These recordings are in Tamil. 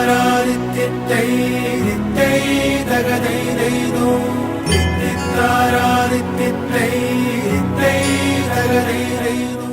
தித்தித்தாராதித்தித்தை தித்தை தகதை தைதோ தித்தித்தாராதித்தித்தை தித்தை தகதை தைதோ.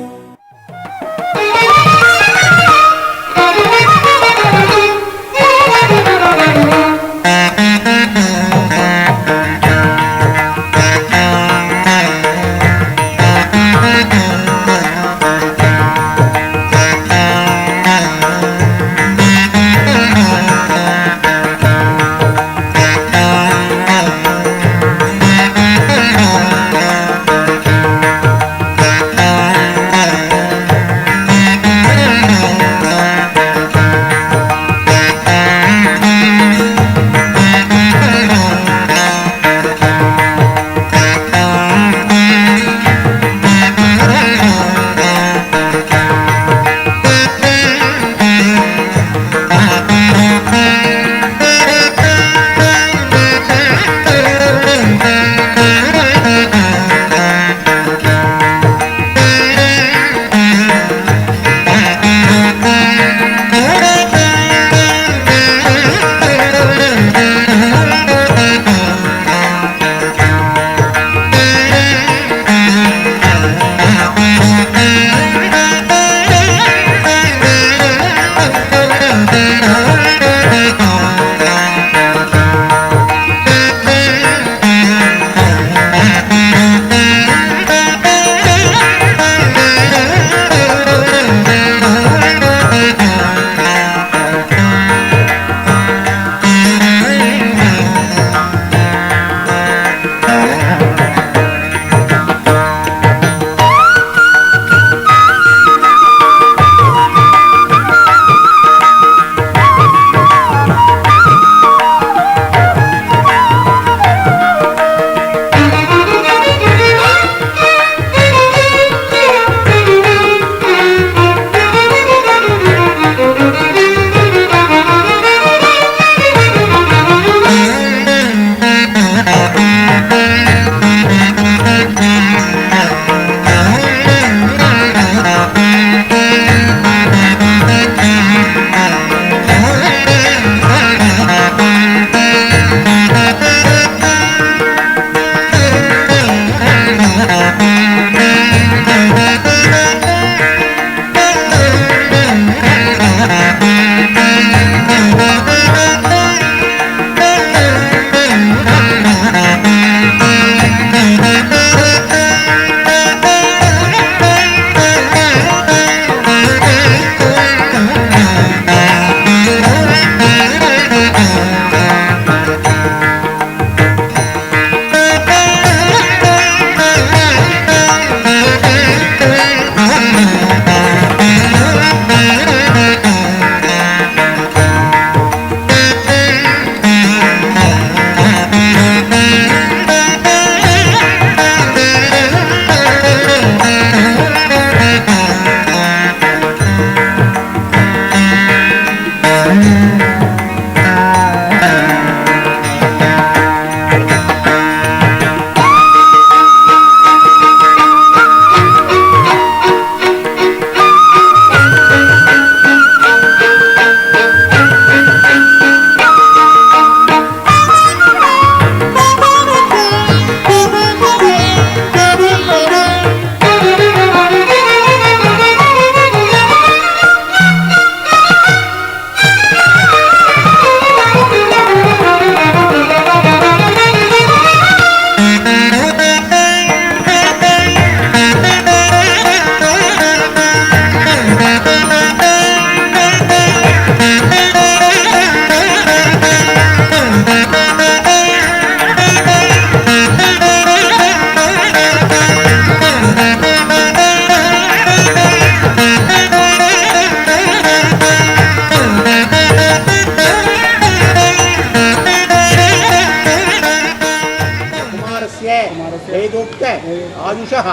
आयुषः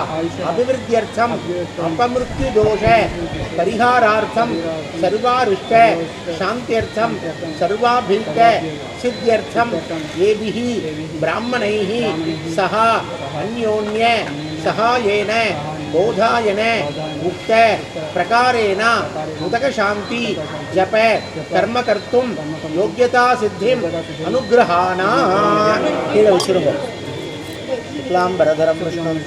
अभिवृद्ध्यर्थम अपमृत्यु दोष परिहारार्थम सर्वारिष्ट शांत्यर्थम सर्वाभीष्ट सिद्ध्यर्थम येभिः ब्राह्मणैः सह अन्योन्य सहायेन बोधायन उक्त प्रकारेण उदक शांति जप कर्म कर्तुं योग्यता सिद्धिं अनुग्रहाना कीழ வச்சிருங்க शुक्लांबरधरं कृष्णं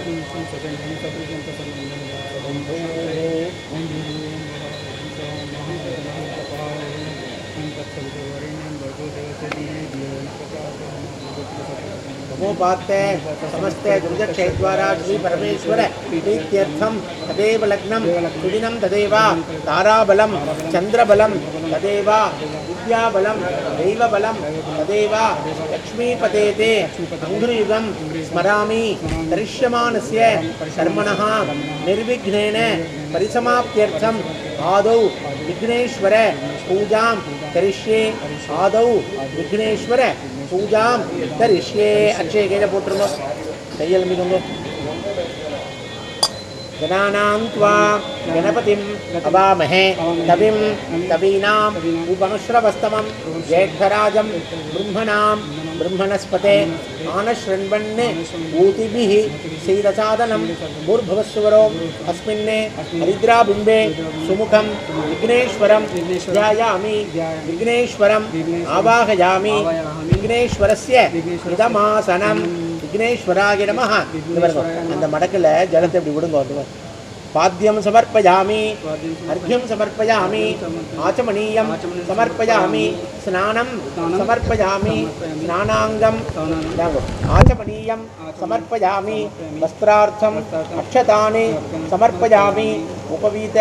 नमोपात्ते समस्ते दुर्जक्षेद्वारा श्री परमेश्वर प्रीत्यर्थं तदेव लग्नं सुदिनं तदेव ताराबलं चंद्रबलं तदेव विद्याबलं दैवबलं तदेव लक्ष्मीपतेते अंघ्रियुगं स्मरामि करिष्यमाणस्य कर्मणः निर्विघ्नेन परिसमाप्त्यर्थं आदौ विघ्नेश्वर पूजां करिष्ये आदौ विघ्नेश्वर पूजां करिष्ये अक्षय கையில போட்டுருங்க கையில் மிதுங்க गणानां त्वा गणपतिं अवामहे कविं कवीनां उपमश्रवस्तमं ज्येष्ठराजं ब्रह्मणां ब्रह्मणस्पते आनशृण्वन् ऊतिभिः शीलसादनं भूर्भुवस्सुवरो अस्मिन् हरिद्राबिम्बे सुमुखं विघ्नेश्वरं ध्यायामि विघ्नेश्वरं आवाहयामि विघ्नेश्वरस्य इदमासनं विघ्नेश्वराय नमः அந்த மடக்குல ஜலத்தை இப்படி விடுங்க पाद्यं समर्पयामि अर्घ्यं समर्पयामि आचमनीयं समर्पयामि स्नानं समर्पयामि स्नानांगं आचमनीयं समर्पयामि वस्त्रार्थं अक्षतानि समर्पयामि उपवीत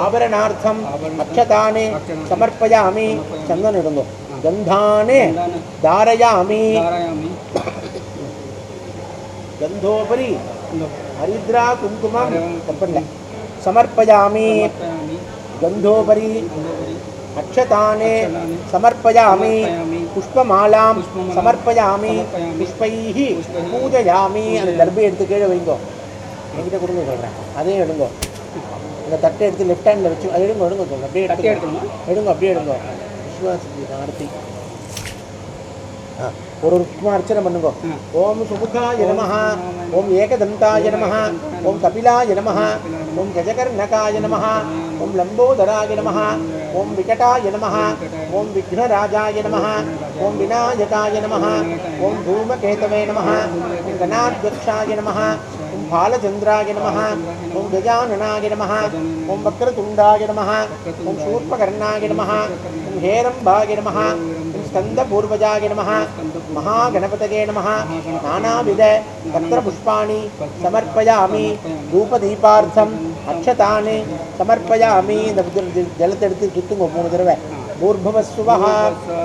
आभरणार्थं अक्षतानि समर्पयामि चंदन इडुंगो गंधाने धारयामि गंधोपरि हरिद्रा कुंकुमं समर्पयामि गंधोपरि अक्षताने समर्पयामि पुष्पमालां समर्पयामि पुष्पैः पूजयामि அந்த தர்பை எடுத்து கீழே வைங்கோ என்கிட்ட கொடுங்க சொல்கிறேன் அதையும் எடுங்கோ இந்த தட்டை எடுத்து லெஃப்ட் ஹேண்டில் வச்சு அது எடுங்க எடுங்க சொல்லுங்க அப்படியே எடுங்க அப்படியே எடுங்க விஸ்வாசி ஆர்த்தி ஒரு ருக்மா அர்ச்சனை பண்ணுங்க ஓம் சுமுகாய நமஹ ஓம் ஏகதந்தாய நமஹ ஓம் கபிலாய நமஹ ஓம் கஜகர்ணகாய நமஹ ஓம் லம்போதராய நமஹ ஓம் விகடாய நமஹ ஓம் விக்னராஜாய நமஹ ஓம் விநாயகாய நமஹ ஓம் தூமகேதவே நமஹ ஓம் கணாத்யக்ஷாய நமஹ ஓம் பாலச்சந்திராய நமஹ ஓம் கஜானனாய நமஹ ஓம் வக்ரதுண்டாய நமஹ ஓம் शूर्पकर्णाय நமஹ ஓம் ஹேரம்பாய நமஹ ஓம் ஸ்கந்தபூர்வஜாய நமஹ महागणपतये नमः नानाविध पत्रपुष्पाणि समर्पयामि धूपदीपार्थम् अक्षतानि समर्पयामि जलतेडुत्तु सुत्तुंगो मूणु तडवै भूर्भुवस्सुवः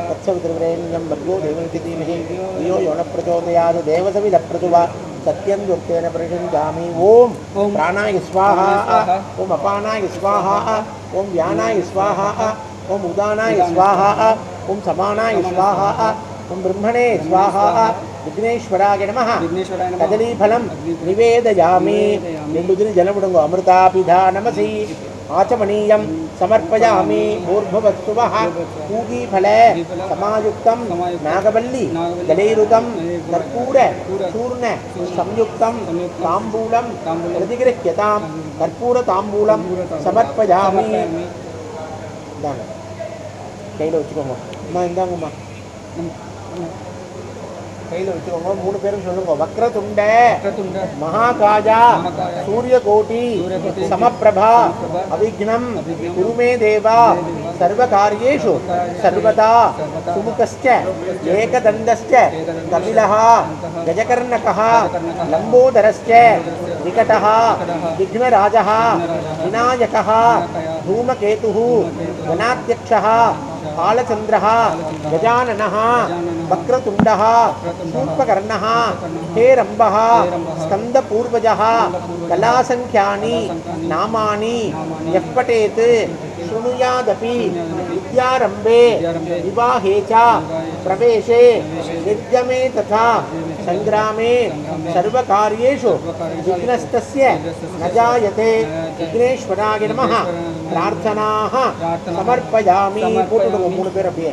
तत्सवितुर्वरेण्यं भर्गो देवस्य धीमहि धियो यो न प्रचोदयात् देवसविधप्रचुवा सत्यं युक्तेन प्रशिञ्जामि ओम प्राणाय स्वाहा ओम अपानाय स्वाहा ओम व्यानाय स्वाहा ओम उदानाय स्वाहा ओम समानाय स्वाहा ओम ब्रह्मणे स्वाहा विघ्नेश्वराय नमः कदलीफलं निवेदयामि निंदुदिन जलमुडंगो अमृतापिधानमसि आचमनीयं समर्पयामि भूर्भुवस्सुवः पूगीफले समायुक्तं नागवल्ली जलैरुतं कर्पूर चूर्ण संयुक्तं ताम्बूलं प्रतिगृह्यतां कर्पूर ताम्बूलं समर्पयामि கையில் வச்சுக்கோங்க அம்மா இந்தாங்கம்மா கையில் வச்சுக்கோங்க மூணு பேரும் சொல்லுங்க வக்ரதுண்ட மகாகாஜா சூரியகோட்டி சமப்பிரபா அவிக்னம் குருமே தேவா சர்வகாரியேஷு சர்வதா சுமுகஸ்ச ஏகதந்தஸ்ச கபிலஹ கஜகர்ணகஹ லம்போதரஸ்ச விகடஹ விக்னராஜஹ விநாயகஹ धूमकेतुः गणाध्यक्षः कालचन्द्रः गजाननः वक्रतुण्डः शूर्पकर्णः हेरम्बः स्कन्दपूर्वजः कलासङ्ख्यानि नामानि यः पठेत् शृणुयादपि विद्यारम्भे विवाहे च प्रवेशे निर्गमे तथा संग्रामे सर्वकार्येषु विघ्नस्तस्य न जायते विघ्नेश्वराय नमः प्रार्थनाः समर्पयामि மூணு பேர் அப்படியே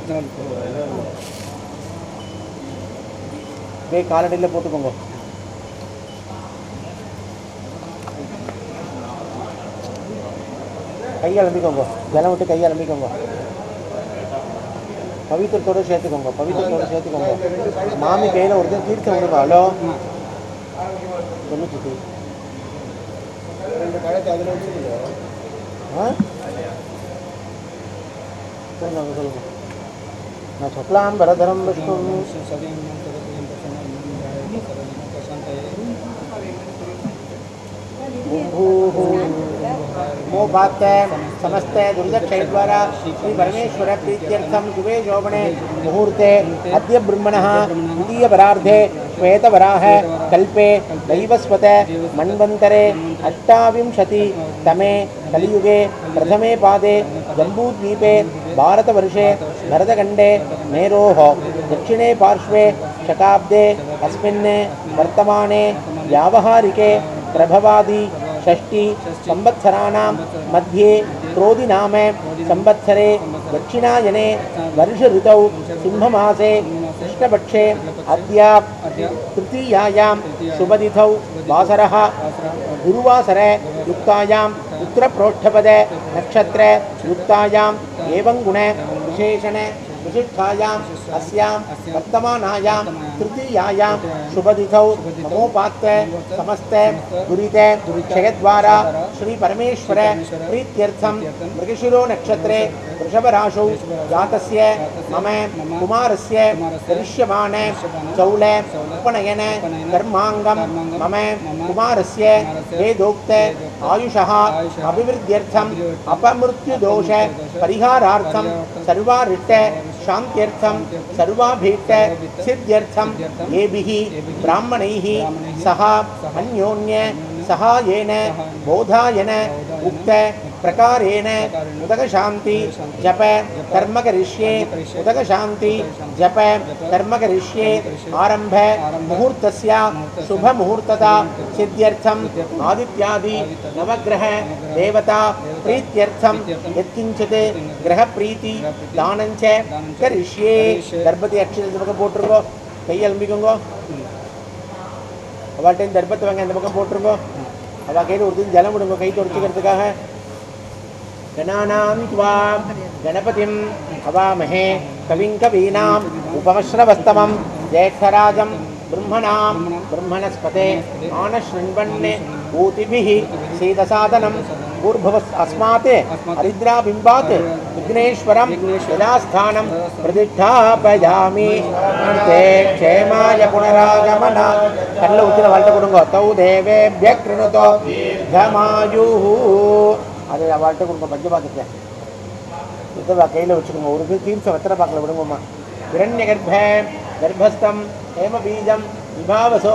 காலடியில் போட்டுக்கோங்க கையை அலம்பிக்கோங்க, ஜலம் விட்டு கையை அலம்பிக்கோங்க. பவித்திரத்தோடு சேர்த்துக்கோங்க, பவித்திரத்தோடு சேர்த்துக்கோங்க. மாமி கையில் ஒருத்தர் தீர்த்தம் விடுங்க. ஹலோ ஒன்று சுற்றி சொல்லுங்க சொல்லுங்க. நான் சொக்கலாம் பரதரம் விஷ்ணு मोपात्त समस्त दुर्दक्षय द्वारा श्री परमेश्वर प्रीत्यर्थम शुभे शोभने मुहूर्ते अद्य ब्रह्मणः द्वितीय परार्धे श्वेतवराह कल्पे दैवस्वत मन्वन्तरे अष्टाविंशति तमे कलियुगे प्रथमे पादे जम्बूद्वीपे भारतवर्षे भरतखण्डे मेरोः दक्षिणे पार्श्वे शकाब्दे अस्मिन् वर्तमाने व्यावहारिके प्रभवादि षष्ठी संवत्सराणां मध्ये क्रोधि नाम संवत्सरे दक्षिणायने वर्ष ऋतौ सिंहमासे कृष्णपक्षे अद्य तृतीयायां शुभतिथौ वासरः गुरुवासरे युक्तायाम् उत्तरप्रोष्ठपद नक्षत्र युक्तायाम् एवं गुण विशेषण विशिष्टायां अस्यां वर्तमानायां तृतीयायां शुभतिथौ नमोपात्त समस्त दुरित क्षयद्वारा श्री परमेश्वर प्रीत्यर्थं मृगशिरो नक्षत्रे वृषभराशौ जातस्य मम कुमारस्य करिष्यमान चौल उपनयन कर्मांगं मम कुमारस्य वेदोक्त आयुषः अभिवृद्ध्यर्थम् अपमृत्युदोष परिहारार्थं सर्वारिष्ट शान्त्यर्थं सर्वाभीष्ट सिद्ध्यर्थं येभिः ब्राह्मणैः सह अन्योन्य सहायेन बोधायन उक्त प्रकारेण उदक शांति जप कर्म करिष्ये उदक शांति जप कर्म करिष्ये आरंभ मुहूर्तस्य शुभ मुहूर्तता सिद्ध्यर्थम आदित्यादि नवग्रह देवता प्रीत्यर्थम यत्किंचित ग्रह प्रीति दानंच करिष्ये दर्पति अक्षर இந்த பக்கம் போட்டுருங்க கை அலம்பிக்கோங்க அவள்கிட்ட தர்பத்தை வாங்க அந்த பக்கம் போட்டுருங்க அவள் கையில் ஒரு ஜலம் விடுங்க கை தொடச்சிக்கிறதுக்காக गणानां त्वा गणपतिं हवामहे कविं कवीनाम् उपमश्रवस्तमं ज्येष्ठराजं ब्रह्मणां ब्रह्मणस्पते आनशृण्वन् ऊतिभिः सीदसादनं भूर्भुवस् अस्मात् हरिद्राबिम्बात् विघ्नेश्वरं यदास्थानं प्रतिष्ठापयामि ते क्षेमाय पुनरागमन कल्ल उच्चिन वाल्ट कुडुंगो तौ देवेभ्यः कृणुतो दीर्घमायुः அது அவள்கிட்ட கொடுங்க பஞ்சபாத்திரத்தை இதை கையில் வச்சுக்கோங்க ஒரு தீர்த்தம் வெத்தனை பாக்கில் விடுங்கம்மா இரண்ய கர்ப்பஸ்தம் ஹேம பீஜம் விபாவசோ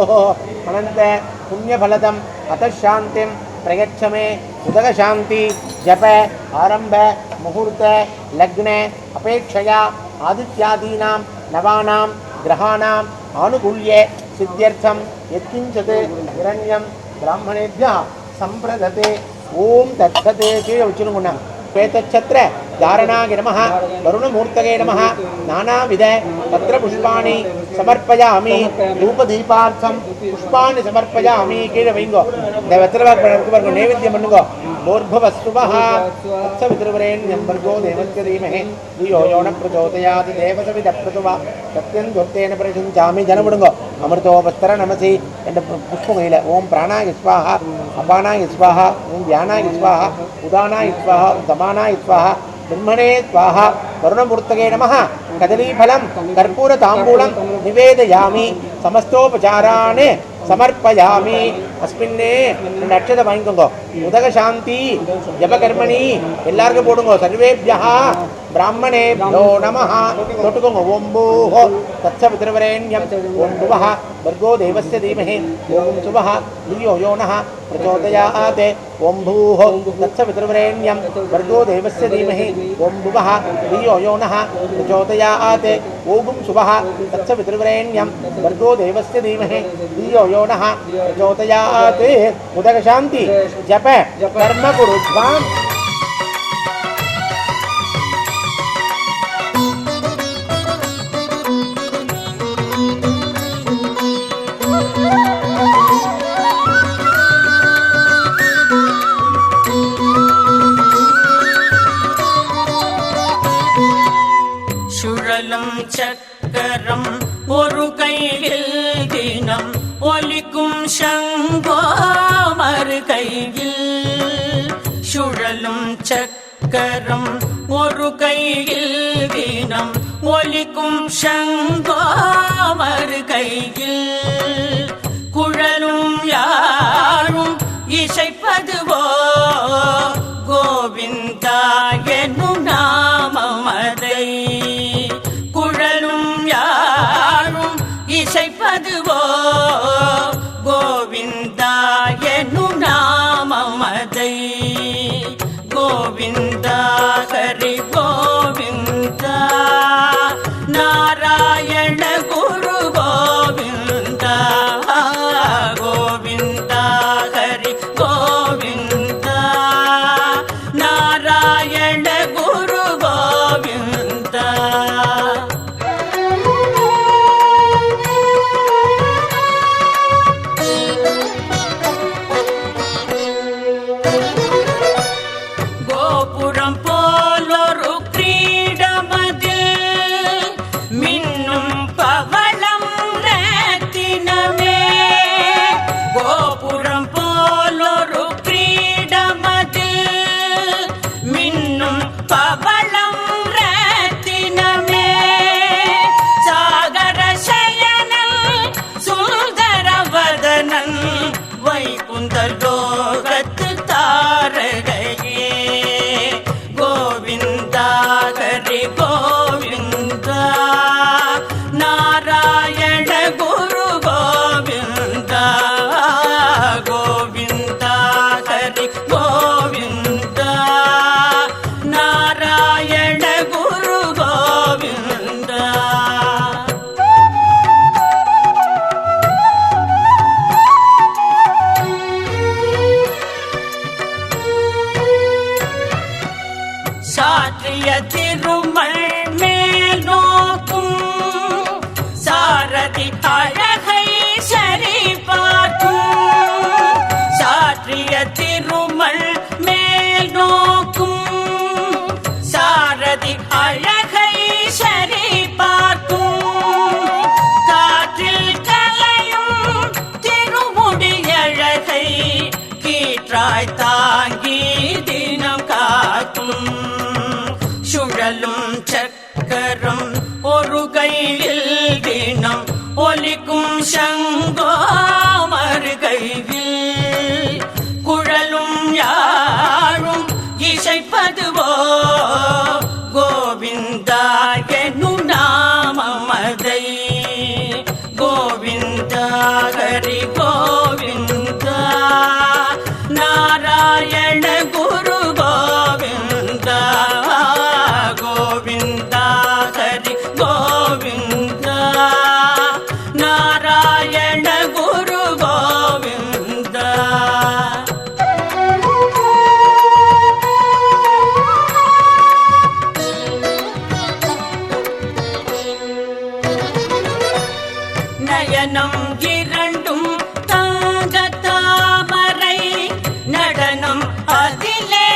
அனந்த புண்ணியபலதம் அத்தாந்திம் பிரயட்சமே உதக சாந்தி ஜப ஆரம்ப முகூர்த்த லக்ன அபேட்சையா ஆதித்யாதீனாம் நவானாம் கிரகாணாம் ஆனுகூல்ய சித்தியர்த்தம் யத்கிஞ்சத் இரண்யம் பிராமணேभ्यः சம்பிரததே ओम तत्सते கீழே வச்சிருங்க श्वेतच्छत्र धारणाय नमः वरुणमूर्तये नमः नानाविध पत्रपुष्पाणि समर्पयामि धूपदीपार्थं पुष्पाणि समर्पयामि கீழே வைங்கோ இந்த வெத்தலை பாக்கு நைவேத்தியம் பண்ணுங்க भूर्भुवस्सुवः तत्सवितुर्वरेण्यं भर्गो देवस्य धीमहि धियो यो न प्रचोदयात् देवसविदप्रसुवा सत्यं दुर्तेन प्रशंसामि जलं விடுங்க अमृतोपस्तर नमसि என்ற புஷ்பம் கையில் ஓம் பிராணாய ஸ்வாஹா அபானாய ஸ்வாஹா ஓம் வியானாய ஸ்வாஹா உதானாய ஸ்வாஹா தமானாய ஸ்வாஹா ब्रह्मणे स्वाहा वरुणमूर्तये नमः कदलीफलं कर्पूरताम्बूलं निवेदयामि समस्तोपचारान् समर्पयामि अस्मिन्ने नक्षत्र वांगिकोंगो उदक शांति जपकर्मणि एल्लारुक्कुम पोडुंगो सर्वेभ्यः ब्राह्मणेभ्यो नमः तोट्टुकोंगो ओम भूः तत्सवितुर्वरेण्यं ओम भुवः भर्गो देवस्य धीमहि ओम सुवः धियो यो नः प्रचोदयात् ओम भूः तत्सवितुर्वरेण्यं भर्गो देवस्य धीमहि ओम भुवः धियो यो नः प्रचोदयात् ओम सुवः तत्सवितुर्वरेण्यं भर्गो देवस्य धीमहि धियो यो नः प्रचोदयात् उदक शांति जप कर्म कुरुध्वां குழலும் சக்கரம் ஒரு கையில் தினம் ஒலிக்கும் சங்கோ மறு கையில் சுழலும் சக்கரம் ஒரு கையில் தினம் ஒலிக்கும் சங்கோ மறு கையில் குழலும் யாழும் இசைப்பதுவோ கோவிந்தா என்னும் நாமமதை குழலும் யாழும் இசைப்பதுவோ கோவிந்தா என்னும் நாமமதை கோவிந்தா ஹரி கோவிந்தா நாராயண குரு கோவிந்தா கோவிந்தா ஹரி கோவிந்தா நாராயண குரு கோவிந்தா கோபுரம் போலொரு கிரீடமதில் மின்னும் பவளம் ரத்தினமே கோபுரம் போலொரு கிரீடமதில் மின்னும் பவளம் ரத்தினமே சாகர சயனன் சுந்தரவதனன் வைகுந்த லோகத்து தாரகையே கோவிந்தா ஹரி கோவிந்தா நாராயண குரு கோவிந்தா கோவிந்தா ஹரி கோவிந்தா நாராயண குரு கோவிந்தா சாற்றிய திருமல் மேல் நோக்கும் சாரதி அழகை சரி பார்க்கும் சாற்றிய திருமல் மேல் நோக்கும் சாரதி அழகை சரி பார்க்கும் காற்றில் கலையும் திருமுடியழகை கீற்றாய் தாங்கி தினம் காக்கும் சுழலும் சக்கரம் ஒரு கையில் தினம் ஒலிக்கும் சங்கோ மறு கையில் குழலும் யாழும் இசைப்பதுவோ கோவிந்தா என்னும் நாமமதை கோவிந்தா ஹரி கோவிந்தா நாராயண குரு கோவிந்தா கோவிந்தா ஹரி கோவிந்தா நாராயண குரு கோவிந்தா நயனம் இரண்டும் தங்க தாமரை நடனம் அதிலே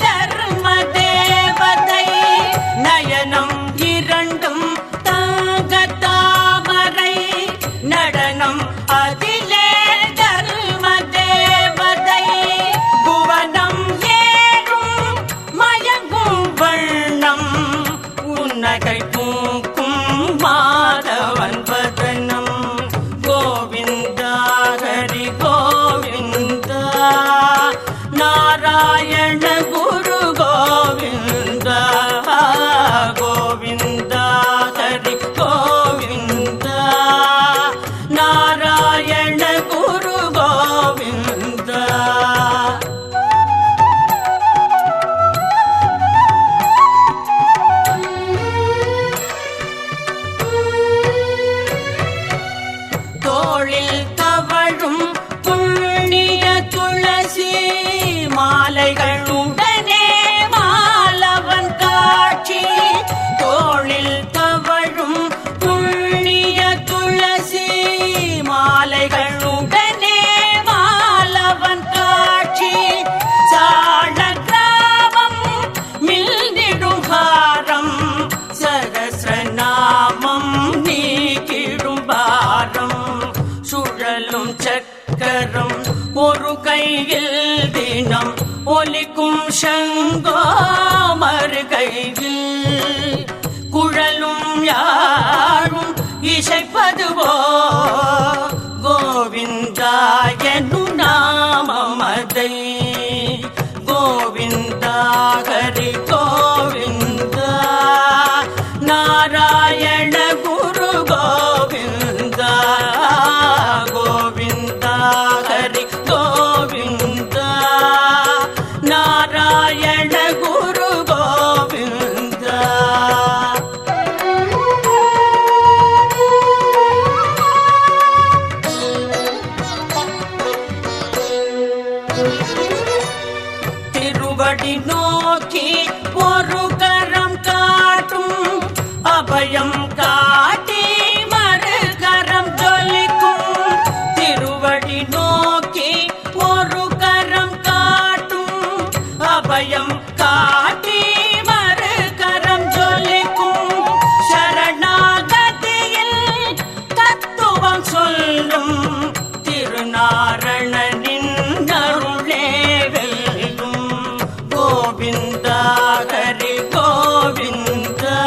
தர்ம தேவதை நயனம் இரண்டும் தங்க தாமரை நடனம் அதிலே தர்ம தேவதை புவனம் ஏறும் மயங்கும் வண்ணம் உன்னகை பூக்கும் மாதவன் வதனம் கோவிந்தா ஹரி கோவிந்தா நாராயண குரு கோவிந்தா கோவிந்தா ஹரி கோவிந்தா நாராயண குரு கோவிந்தா ஒரு கையில் தினம் ஒலிக்கும் சங்கோ மறு கையில் குழலும் யாழும் இசைப்பதுவோ கோவிந்தா என்னும் நாமமதை கோவிந்தா ஹரி கோவிந்தா நாராயண குரு கோவிந்தா கோவிந்தா ஹரி கோவிந்தா நாராயண குரு கோவிந்தா. திருவடி நோக்கி ஒரு கரம் காட்டும் அபயம் காட்டி மறு கரம் ஜொலிக்கும் திருவடி நோக்கி ஒரு கரம் காட்டும் அபயம் காட்டி மறு கரம் ஜொலிக்கும் சரணாகதியில் தத்துவம் சொல்லும் திருநாரணனின் அருளே வெல்லும் கோவிந்தா ஹரி கோவிந்தா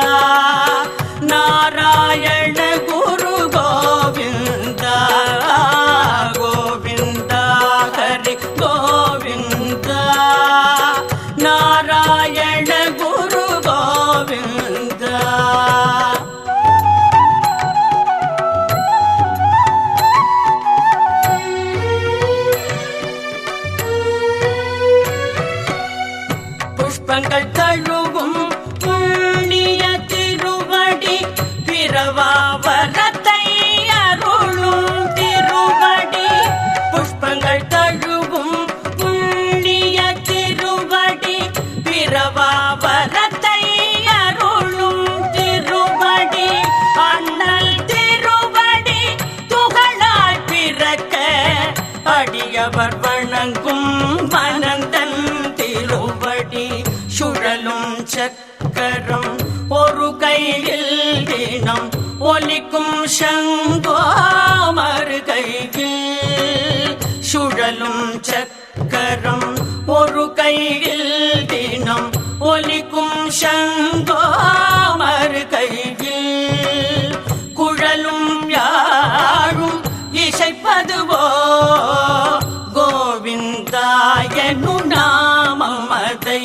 நாராயண குரு கோவிந்தா கோவிந்தா ஹரி கோவிந்தா நாராயண குரு கோவிந்தா. புஷ்பங்கள் தழுவும் புண்ணிய திருவடி பிரவாவரத்தை அருளும் திருவடி புஷ்பங்கள் தழுவும் புண்ணிய திருவடி பிரவாவரத்தை அருளும் திருவடி அண்ணல் திருவடி துகளாய் பிறக்க அடியவர் வணங்கும் மனந்தன் திருவடி சுழலும் சக்கரம் ஒரு கையில் தினம் ஒலிக்கும் சங்கோ மறு கையில் சுழலும் சக்கரம் ஒரு கையில் தினம் ஒலிக்கும் சங்கோ மறு கையில் குழலும் யாழும் இசைப்பதுவோ கோவிந்தா என்னும் நாமமதை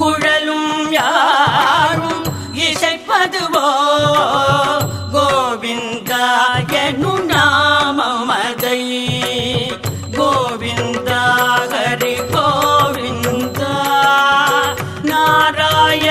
குழலும் யாழும் இசைப்பதுவோ கோவிந்தா என்னும் நாமமதை கோவிந்தா ஹரி கோவிந்தா நாராயண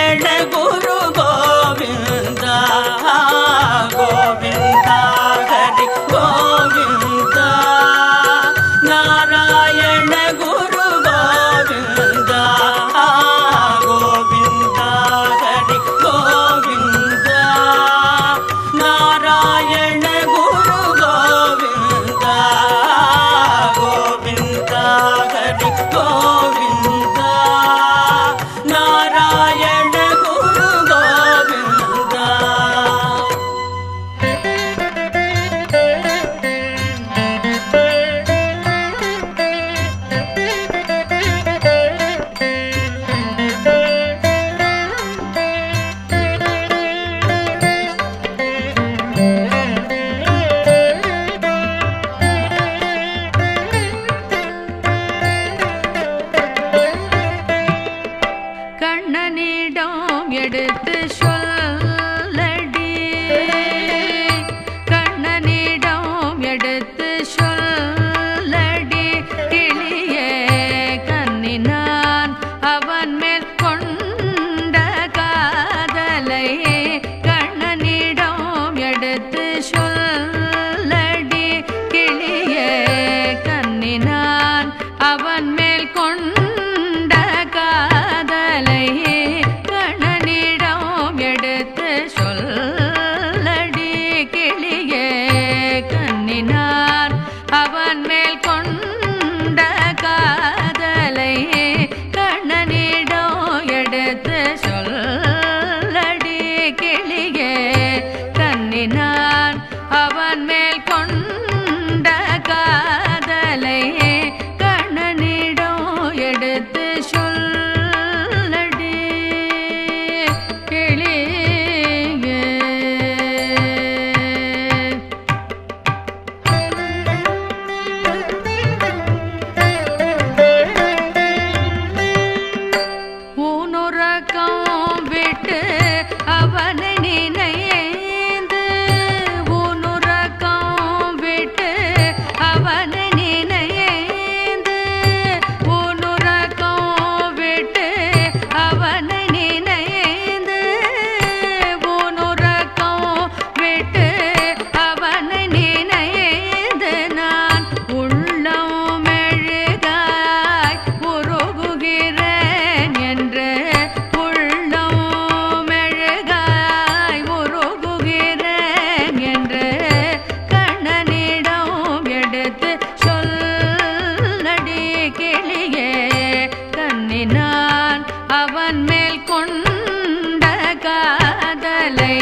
காதலை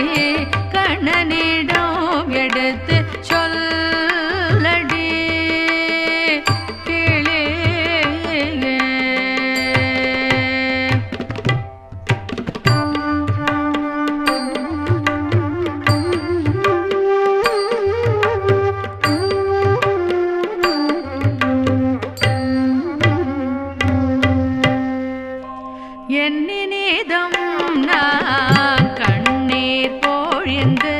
கண்ணனிடம் எடுத்து சொல்லடி கிளே. எண்ணினிதம் நான் கண்ணீர் பொழிந்து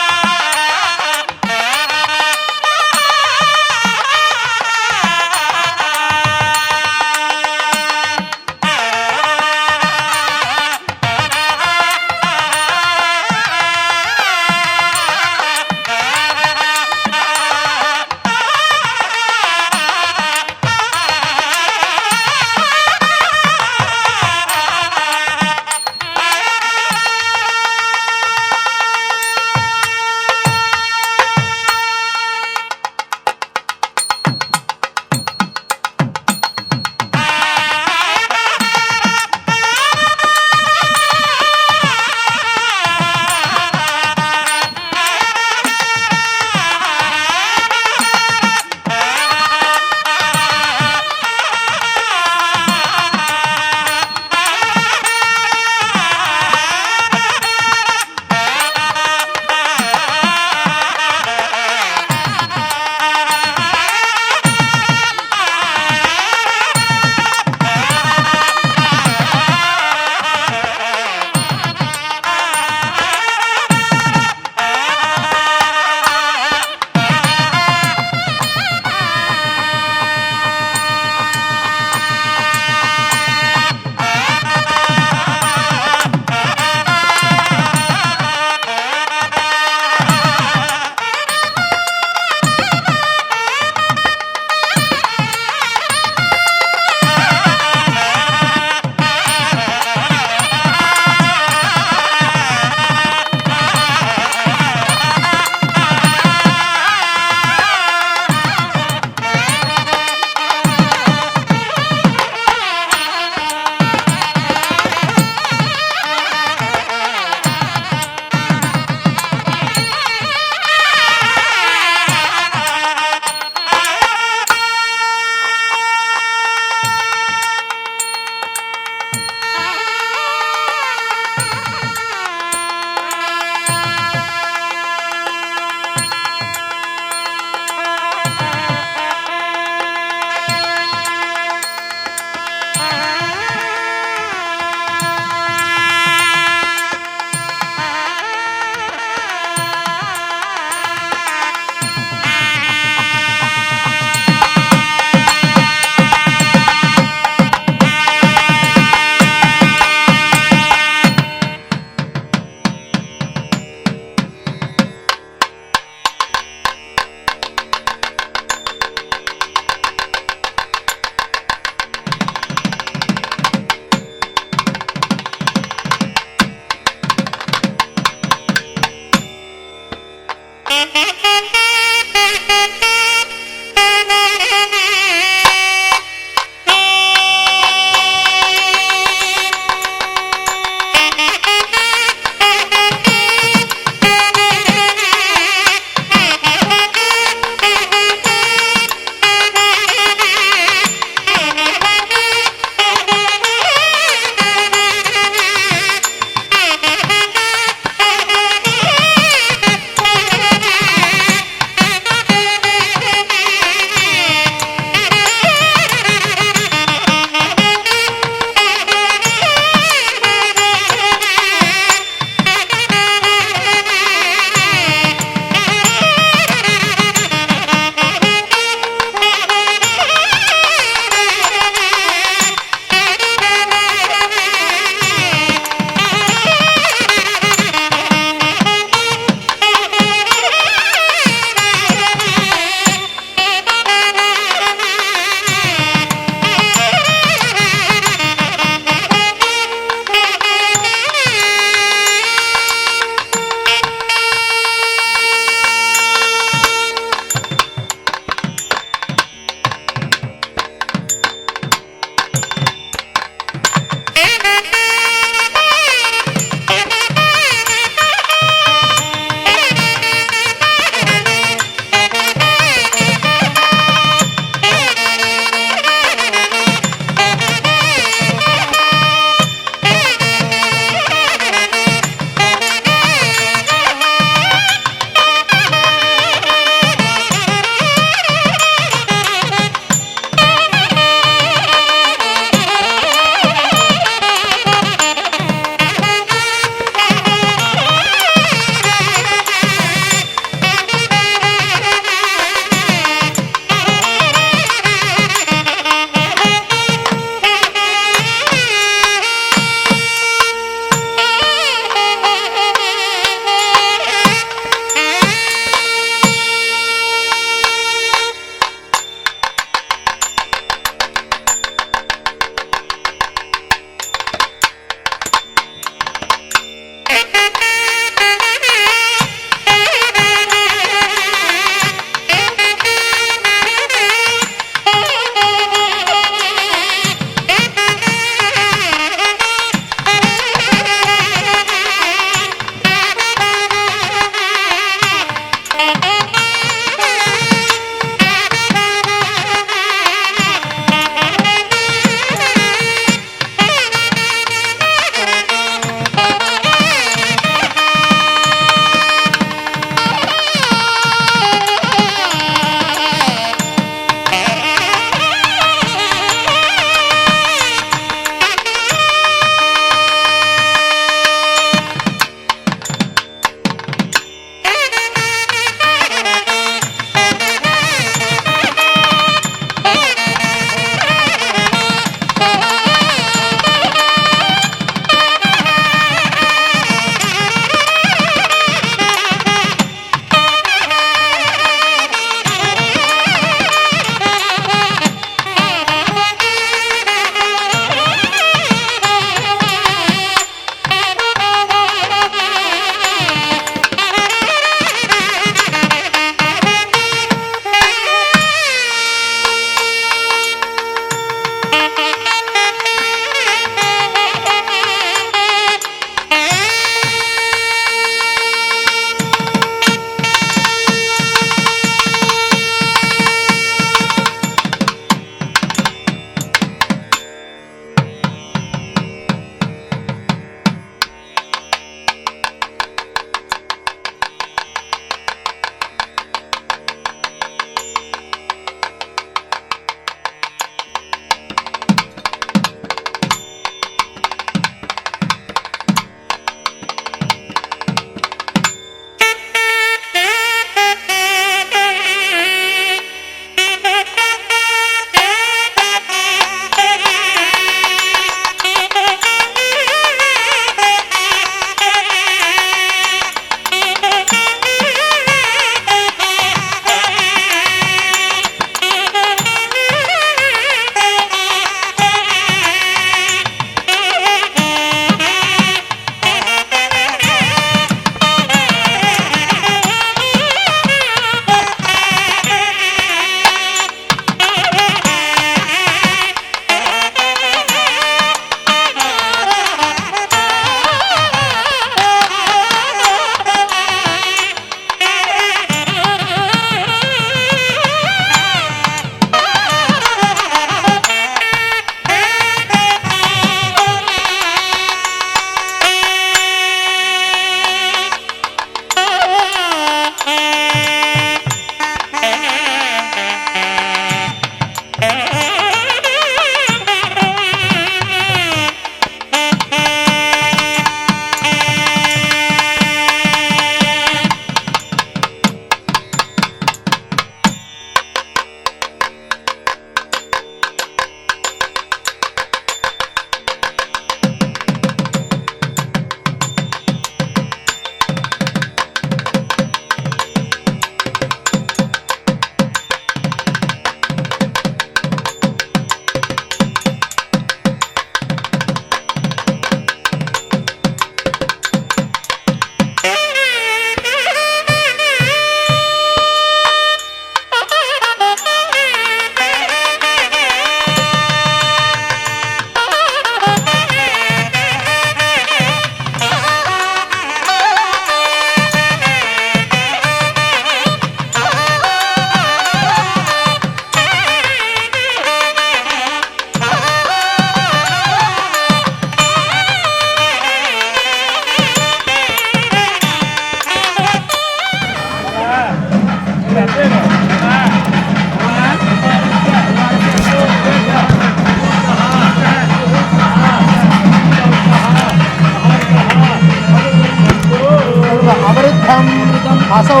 असौ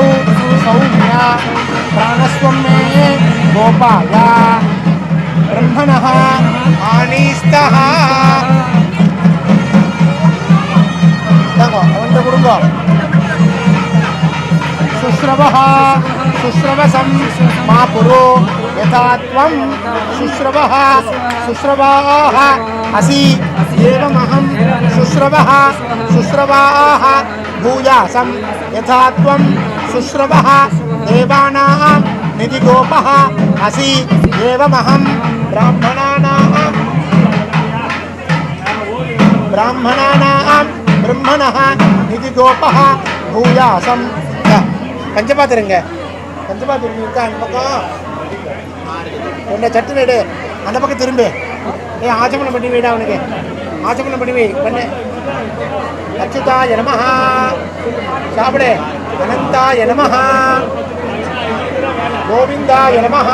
सौम्य प्राणस्वं मे गोपाय ब्रह्मणः आनीस्तः कुरुंगो शुश्रवः शुश्रवसं मा पुरो यथा त्वं शुश्रवः शुश्रवाः असि एवमहं शुश्रवः शुश्रवाः भूयासं यथा त्वं शुश्रवः देवानां निधिगोपः असि एवमहं ब्राह्मणानां ब्रह्मणः निधिगोपः भूयासं பஞ்சபாத்திரங்க பஞ்சபாத்திரம் இருக்கா அந்த பக்கம் உன்னை சட்டு வீடு அந்த பக்கம் திரும்பு ஆச்சமனம் பண்ணி வீடா அவனுக்கு ஆச்சமனம் பண்ணி வை பண்ணு அச்சுதாய நமஹ சாப்பிடு அனந்தாய நமஹ கோவிந்தாய நமஹ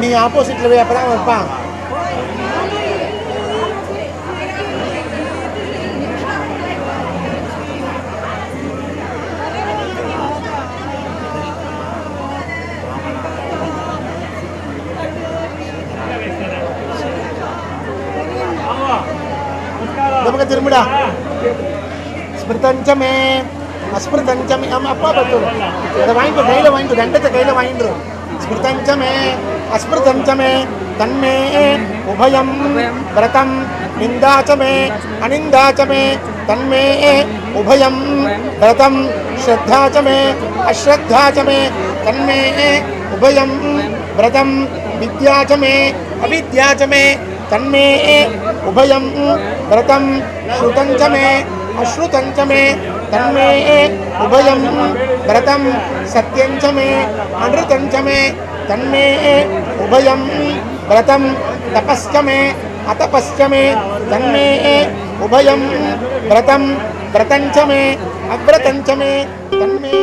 நீ ஆப்போசிட்ல போய் அப்பதான் வைப்பான் நமக்கு திரும்பிடா ஸ்மிருதஞ்சமே அஸ்மிருதஞ்சமே அப்பா பத்து அதை வாங்கிக்கோ கையில் வாங்கிக்கோ தண்டத்தை கையில் வாங்கிடுறோம் ஸ்மிருதஞ்சமே अस्मृतंचमे तन्मे उभयं व्रतं निंदाचमे अनिंदाचमे तन्मे उभयं व्रतं श्रद्धाचमे अश्रद्धाचमे तन्मे उभयं व्रतं विद्याचमे अविद्याचमे तन्मे उभयं व्रतं श्रुतंचमे अश्रुतंचमे तन्मे उभयं व्रतं सत्यंचमे अनृतंचमे तन्मे उभयं व्रतं तपश्चमे अतपश्चमे तन्मे उभयं व्रतं व्रतंचमे अव्रतंचमे तन्मे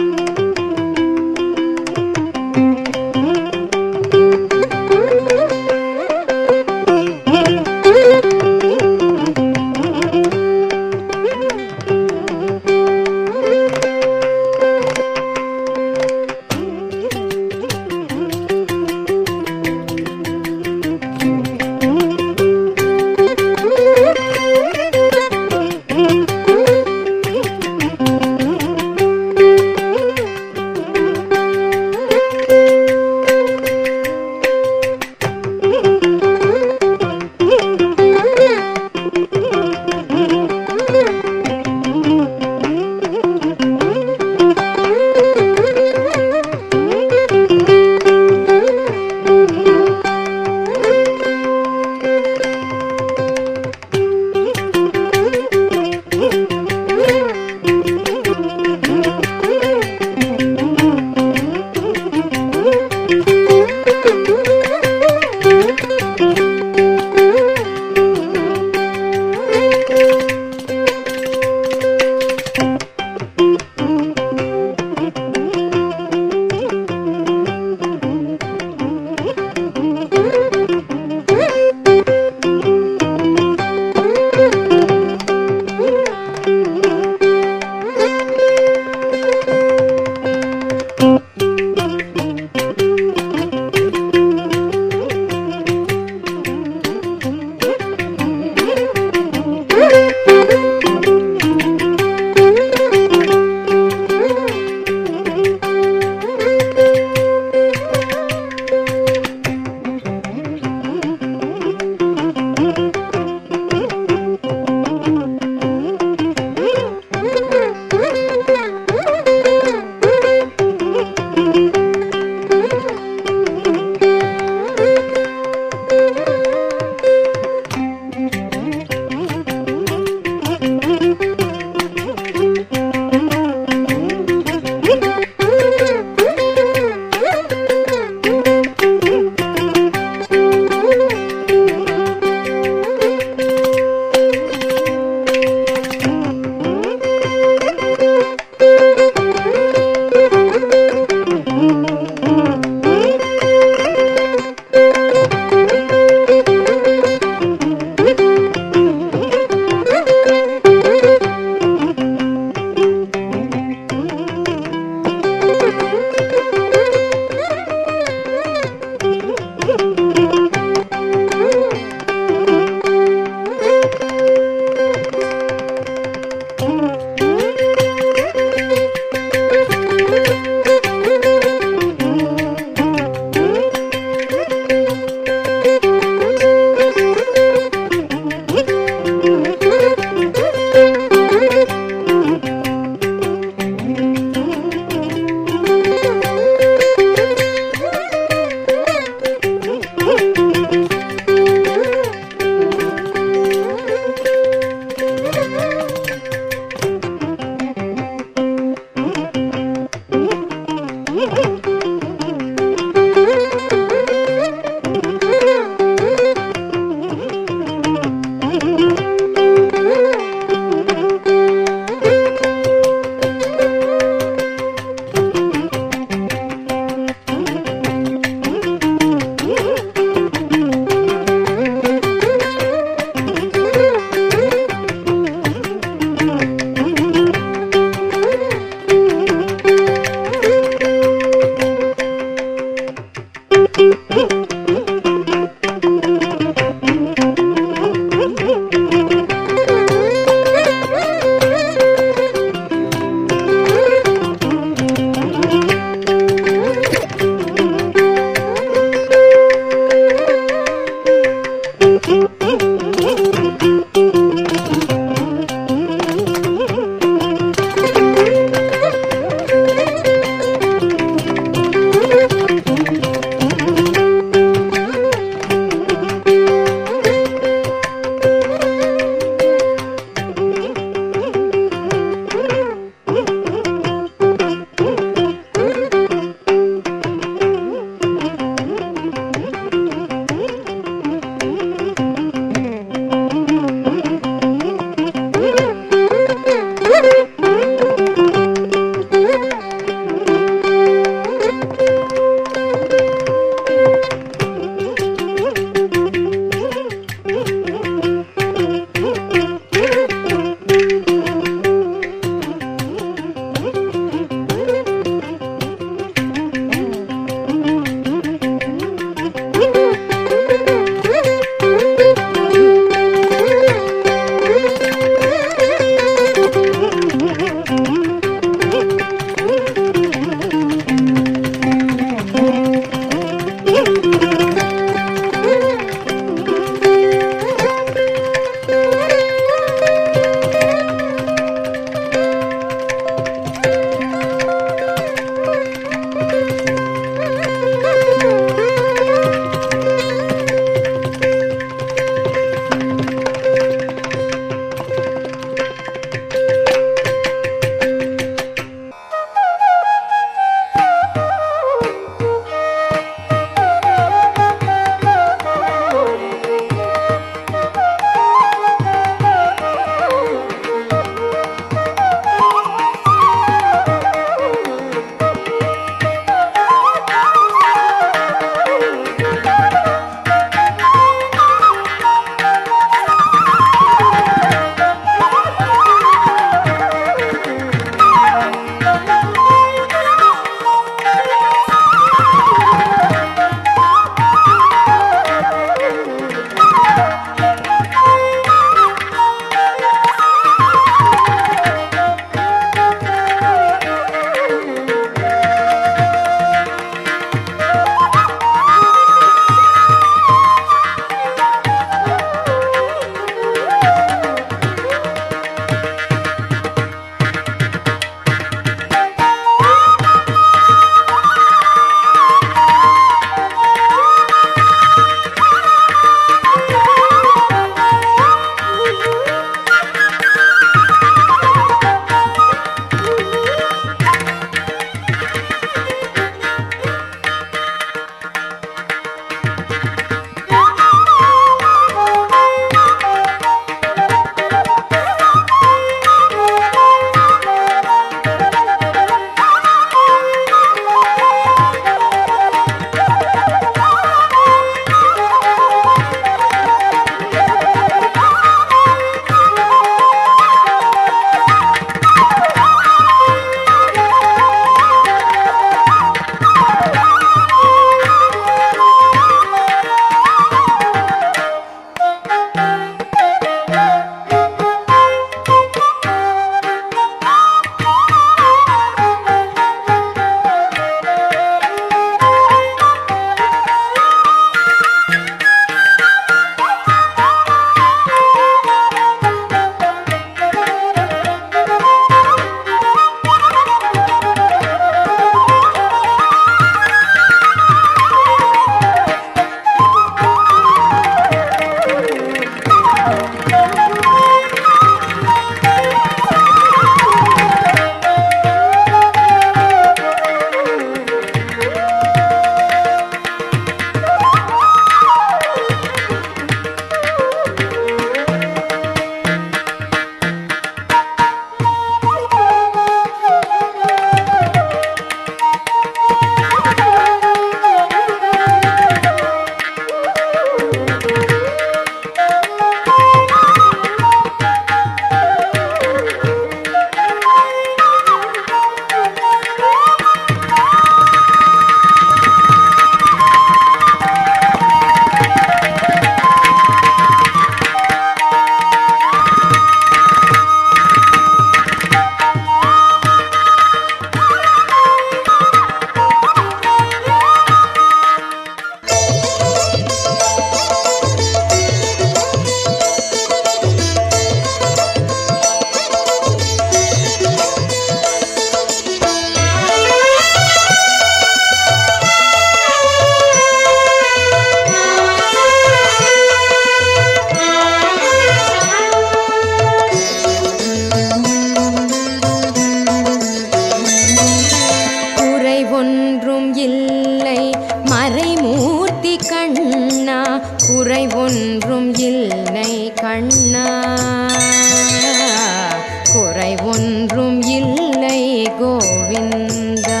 ஒன்றும் இல்லை கோவிந்தா.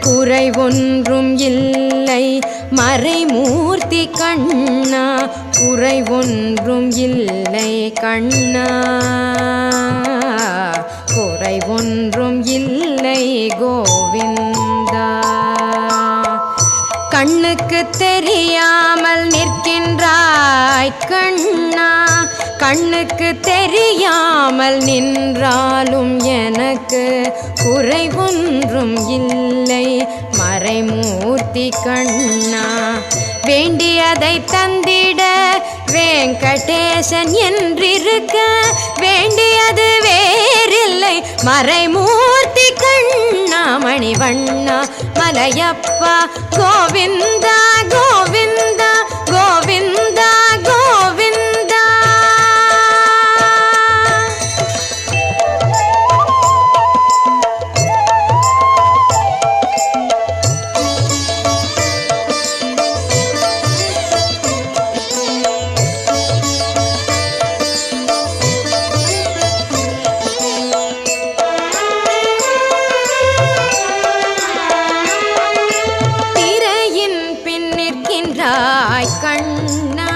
குறை ஒன்றும் இல்லை மறைமூர்த்தி கண்ணா, குறை ஒன்றும் இல்லை கண்ணா, குறை ஒன்றும் இல்லை கோவிந்தா. கண்ணுக்கு தெரியாமல் நிற்கின்றாய் கண்ணா, கண்ணுக்கு தெரியாமல் நின்றாலும் எனக்கு குறை ஒன்றும் இல்லை மறைமூர்த்தி கண்ணா. வேண்டியதை தந்திட வெங்கடேசன் என்றிருக்க, வேண்டியது வேறில்லை மறைமூர்த்தி கண்ணா. மணிவண்ணா மலையப்பா கோவிந்தா கோவிந்தா கோவிந்தா கோவிந்தா. கண்ணா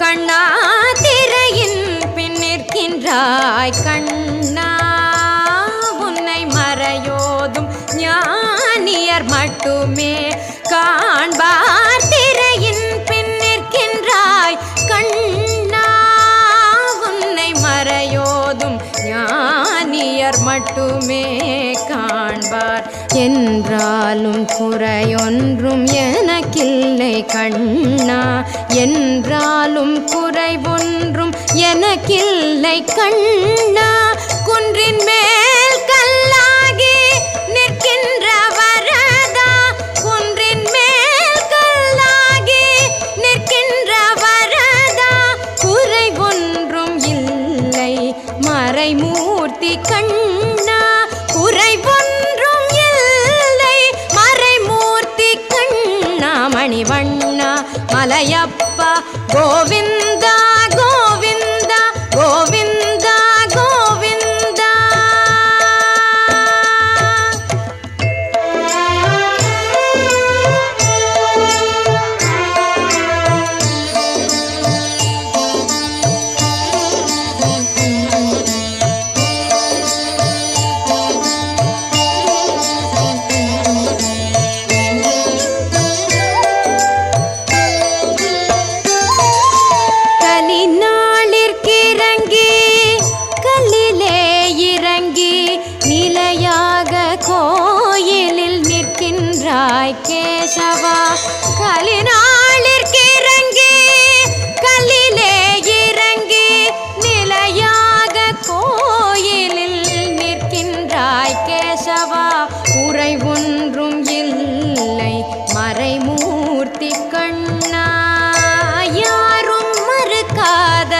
கண்ணா திரையின் பின் நிற்கின்றாய் கண்ணா, உன்னை மறையோதும் ஞானியர் மட்டுமே காண்பார். திரையின் பின் நிற்கின்றாய் கண்ணா, உன்னை மறையோதும் ஞானியர் மட்டுமே காண்பார். என்றாலும் குறையொன்றும் எனக்கில்லை கண்ணா, என்றாலும் குறை ஒன்றும் எனக்கில்லை கண்ணா. குன்றின் மேல் கல்லாகி நிற்கின்ற வரதா, குன்றின் மேல் கல்லாகி நிற்கின்ற வரதா, குறை ஒன்றும் இல்லை மறைமூர்த்தி கண்ணா, குறை ஒன்றும் இல்லை மறைமூர்த்தி கண்ணா. மணிவண்ணா மலையப்பா கோவிந்தா கோவிந்தா கோவிந்தா கோவிந்தா. கோயிலில் நிற்கின்றாய் கேசவா, கலினாளிற்கிறங்கி கல்லிலே இறங்கி நிலையாக கோயிலில் நிற்கின்றாய் கேசவா. குறை ஒன்றும் இல்லை மறைமூர்த்தி கண்ணா, யாரும் மறுக்காத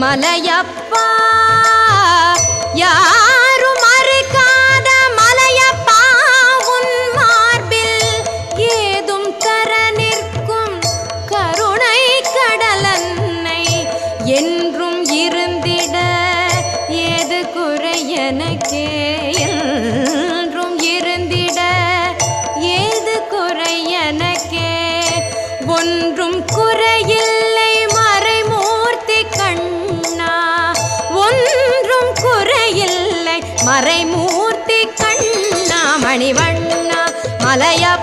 மலையப்பா, யாரும் மறுக்காத மலையப்பா. உன் மார்பில் ஏதும் தர நிற்கும் கருணை கடலன்னை என்றும் இருந்திட ஏது குறை எனக்கே, என்றும் இருந்திட ஏது குறை எனக்கே. ஒன்றும் குறையில்லை மறைமூர்த்தி கண்ணா, ஒன்றும் குறையில்லை மறைமூர்த்தி கண்ணா. மணிவண்ணா மலையப்பா